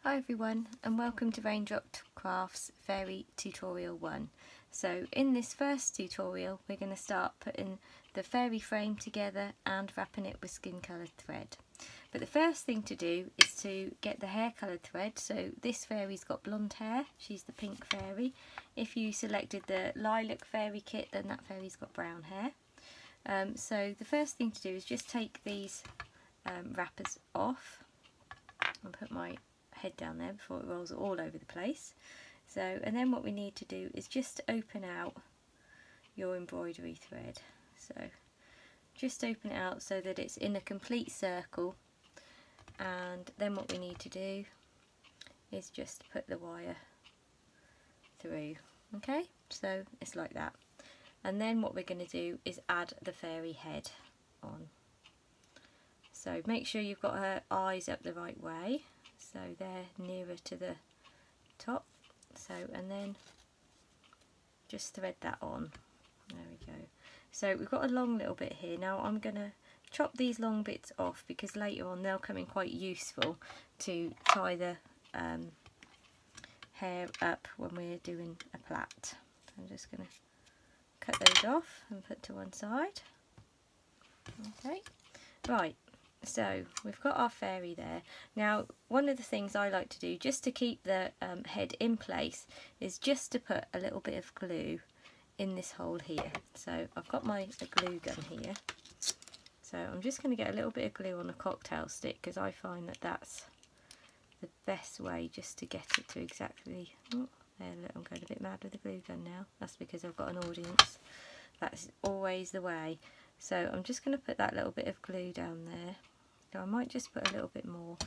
Hi everyone, and welcome to Raindrop Crafts Fairy Tutorial 1. So in this first tutorial we're going to start putting the fairy frame together and wrapping it with skin coloured thread. But the first thing to do is to get the hair coloured thread. So this fairy's got blonde hair, she's the pink fairy. If you selected the lilac fairy kit, then that fairy's got brown hair. So the first thing to do is just take these wrappers off and put my head down there before it rolls all over the place. So, and then what we need to do is just open out your embroidery thread. So just open it out so that it's in a complete circle, and then what we need to do is just put the wire through. Okay, so it's like that, and then what we're going to do is add the fairy head on. So make sure you've got her eyes up the right way, so they're nearer to the top. So, and then just thread that on. There we go. So we've got a long little bit here. Now I'm going to chop these long bits off because later on they'll come in quite useful to tie the hair up when we're doing a plait. So I'm just going to cut those off and put to one side. Okay, right. So we've got our fairy there. Now one of the things I like to do just to keep the head in place is just to put a little bit of glue in this hole here. So I've got my glue gun here. So I'm just going to get a little bit of glue on a cocktail stick because I find that that's the best way just to get it to exactly... Oh, there, look, I'm going a bit mad with the glue gun now. That's because I've got an audience. That's always the way. So I'm just going to put that little bit of glue down there. So I might just put a little bit more.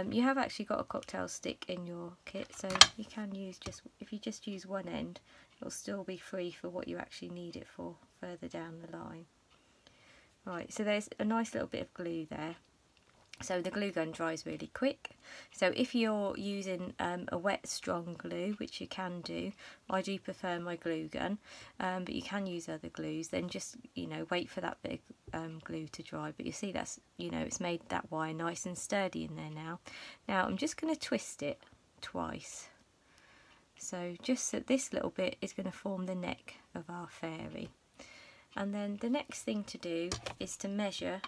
You have actually got a cocktail stick in your kit, so you can use if you just use one end, it'll still be free for what you actually need it for further down the line. Right, so there's a nice little bit of glue there. So the glue gun dries really quick. So if you're using a wet strong glue, which you can do, I do prefer my glue gun, but you can use other glues. Then just, you know, wait for that bit of glue to dry. But you see that's, you know, it's made that wire nice and sturdy in there now. Now I'm just going to twist it twice. So just that this little bit is going to form the neck of our fairy. And then the next thing to do is to measure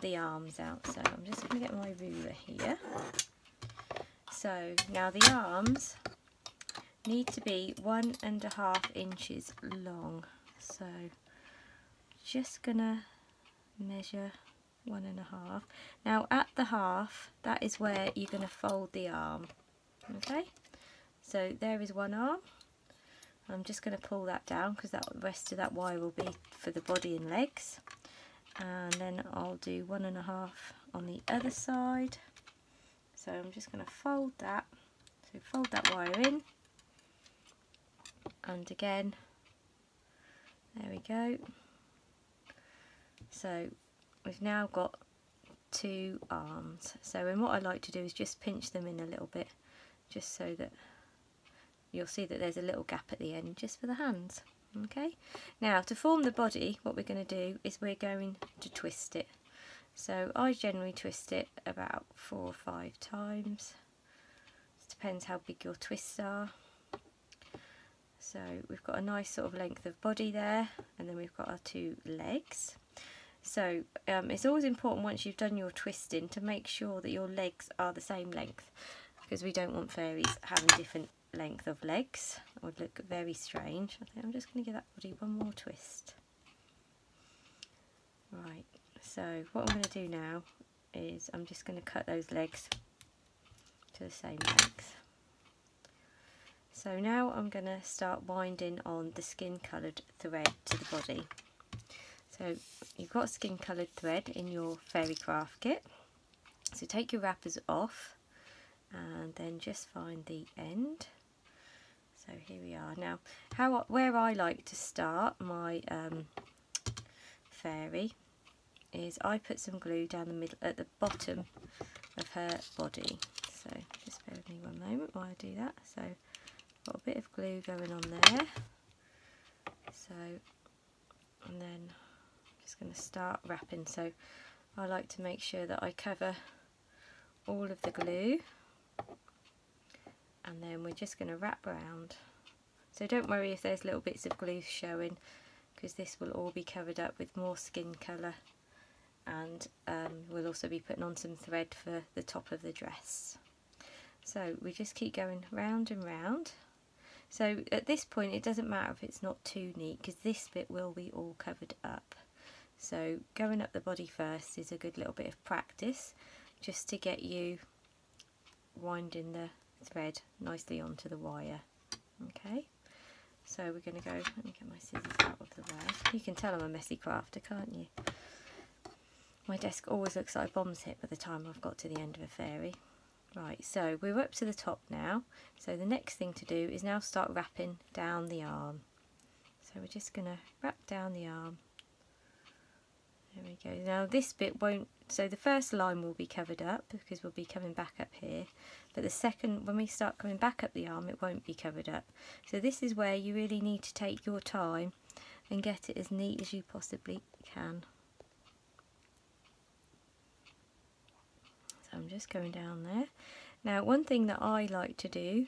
the arms out. So I'm just going to get my ruler here. So now the arms need to be 1.5 inches long. So just going to measure 1.5. Now at the half, that is where you're going to fold the arm. Okay, so there is one arm. I'm just going to pull that down because the rest of that wire will be for the body and legs. And then I'll do 1.5 on the other side. So I'm just going to fold that. So fold that wire in, and again, there we go. So we've now got 2 arms. So and what I like to do is just pinch them in a little bit, just so that you'll see that there's a little gap at the end just for the hands. Okay, now to form the body, what we're going to do is we're going to twist it. So I generally twist it about 4 or 5 times. It depends how big your twists are. So we've got a nice sort of length of body there, and then we've got our 2 legs. So it's always important once you've done your twisting to make sure that your legs are the same length, because we don't want fairies having different length of legs. It would look very strange. I think I'm just going to give that body one more twist. Right, so what I'm going to do now is I'm just going to cut those legs to the same length. So now I'm going to start winding on the skin coloured thread to the body. So you've got skin coloured thread in your fairy craft kit. So take your wrappers off and then just find the end. So here we are. Now where I like to start my fairy is I put some glue down the middle at the bottom of her body. So just bear with me one moment while I do that. So got a bit of glue going on there. So, and then I'm just going to start wrapping. So I like to make sure that I cover all of the glue and then we're just going to wrap around. So don't worry if there's little bits of glue showing, because this will all be covered up with more skin colour, and we'll also be putting on some thread for the top of the dress. So we just keep going round and round. So at this point it doesn't matter if it's not too neat, because this bit will be all covered up. So going up the body first is a good little bit of practice, just to get you winding the thread nicely onto the wire. Okay, so we're going to go, let me get my scissors out of the way. You can tell I'm a messy crafter, can't you? My desk always looks like a bomb's hit by the time I've got to the end of a fairy. Right, so we're up to the top now. So the next thing to do is now start wrapping down the arm. So we're just going to wrap down the arm. There we go. Now this bit won't, so the first line will be covered up because we'll be coming back up here. But the second, when we start coming back up the arm, it won't be covered up. So this is where you really need to take your time and get it as neat as you possibly can. So I'm just going down there. Now one thing that I like to do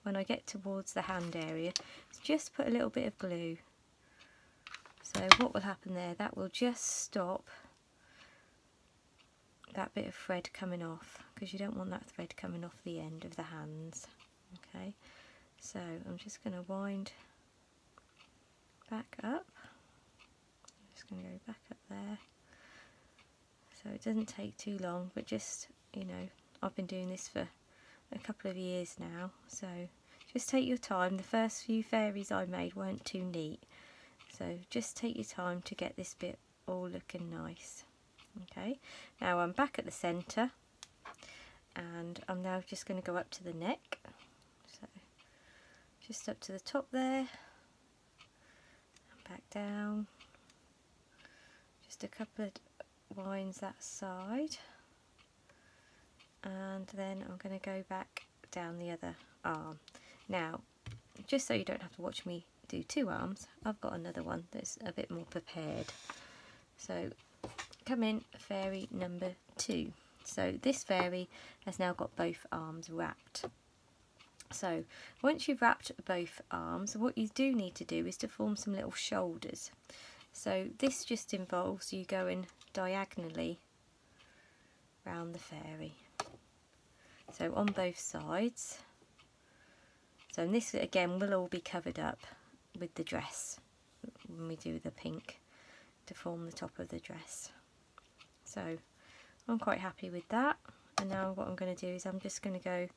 when I get towards the hand area is just put a little bit of glue. So what will happen there, that will just stop that bit of thread coming off, because you don't want that thread coming off the end of the hands. Okay, so I'm just going to wind back up. I'm just going to go back up there. So it doesn't take too long, but just, you know, I've been doing this for a couple of years now, so just take your time. The first few fairies I made weren't too neat, so just take your time to get this bit all looking nice. Okay, now I'm back at the centre, and I'm now just going to go up to the neck. So just up to the top there, and back down. Just a couple of winds that side, and then I'm going to go back down the other arm. Now, just so you don't have to watch me do two arms, I've got another one that's a bit more prepared. So come in, fairy number 2. So this fairy has now got both arms wrapped. So once you've wrapped both arms, what you do need to do is to form some little shoulders. So this just involves you going diagonally round the fairy. So on both sides. So this again will all be covered up with the dress when we do the pink to form the top of the dress. So I'm quite happy with that, and now what I'm going to do is I'm just going to go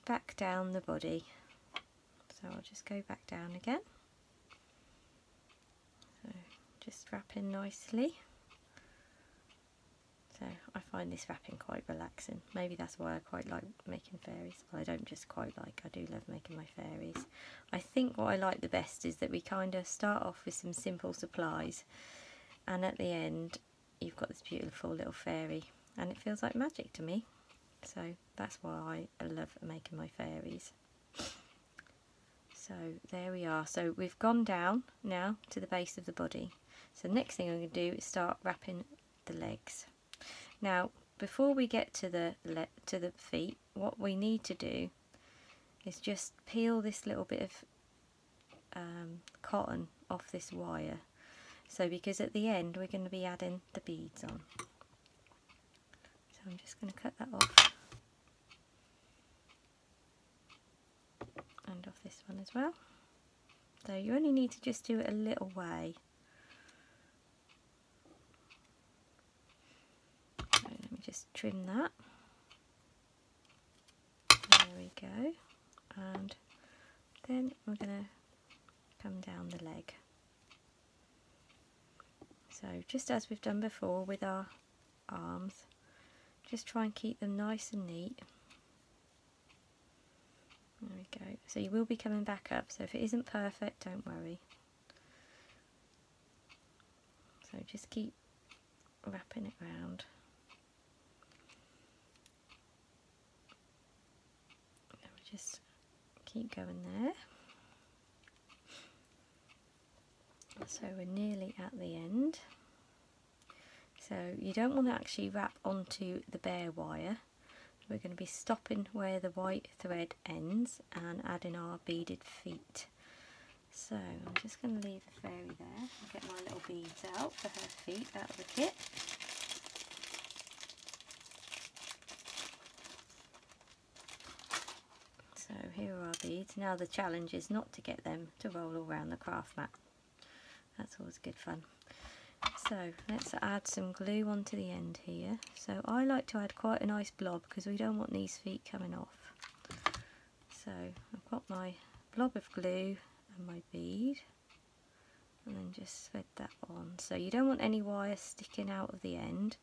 back down the body. So I'll just go back down again. So just wrapping nicely. So I find this wrapping quite relaxing. Maybe that's why I quite like making fairies. Well, I don't just quite like, I do love making my fairies. I think what I like the best is that we kind of start off with some simple supplies, and at the end you've got this beautiful little fairy, and it feels like magic to me. So that's why I love making my fairies. So there we are. So we've gone down now to the base of the body. So the next thing I'm going to do is start wrapping the legs. Now before we get to the feet, what we need to do is just peel this little bit of cotton off this wire. So because at the end we're going to be adding the beads on. So I'm just going to cut that off. And off this one as well. So you only need to just do it a little way. So let me just trim that. There we go. And then we're going to come down the leg. So just as we've done before with our arms, just try and keep them nice and neat. There we go. So you will be coming back up, so if it isn't perfect, don't worry. So just keep wrapping it round. Just keep going there. So we're nearly at the end. So you don't want to actually wrap onto the bare wire, we're going to be stopping where the white thread ends and adding our beaded feet. So I'm just going to leave the fairy there and get my little beads out for her feet out of the kit. So here are our beads. Now the challenge is not to get them to roll around the craft mat. That's always good fun. So let's add some glue onto the end here. So I like to add quite a nice blob because we don't want these feet coming off. So I've got my blob of glue and my bead, and then just thread that on. So you don't want any wire sticking out of the end.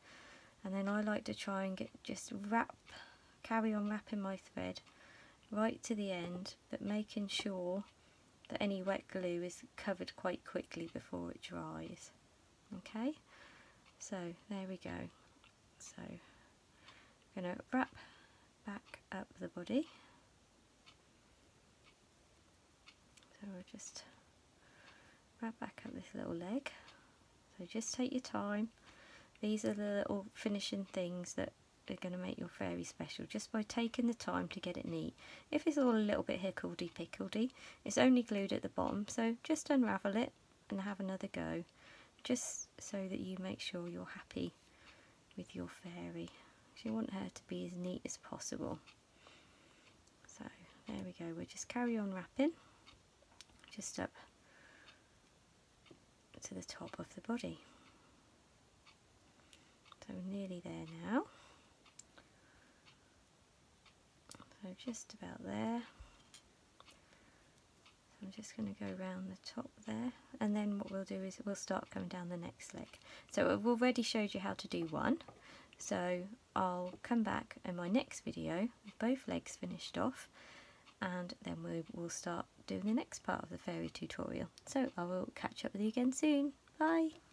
And then I like to try and carry on wrapping my thread right to the end, but making sure that any wet glue is covered quite quickly before it dries. Okay, so there we go. So I'm going to wrap back up the body. So we'll just wrap back up this little leg. So just take your time. These are the little finishing things that are going to make your fairy special, just by taking the time to get it neat. If it's all a little bit hickledy-pickledy, it's only glued at the bottom, so just unravel it and have another go, just so that you make sure you're happy with your fairy. You want her to be as neat as possible. So there we go, we'll just carry on wrapping just up to the top of the body. So we're nearly there now. So just about there. So I'm just going to go around the top there, and then what we'll do is we'll start coming down the next leg. So I've already showed you how to do one, so I'll come back in my next video with both legs finished off, and then we'll start doing the next part of the fairy tutorial. So I will catch up with you again soon. Bye!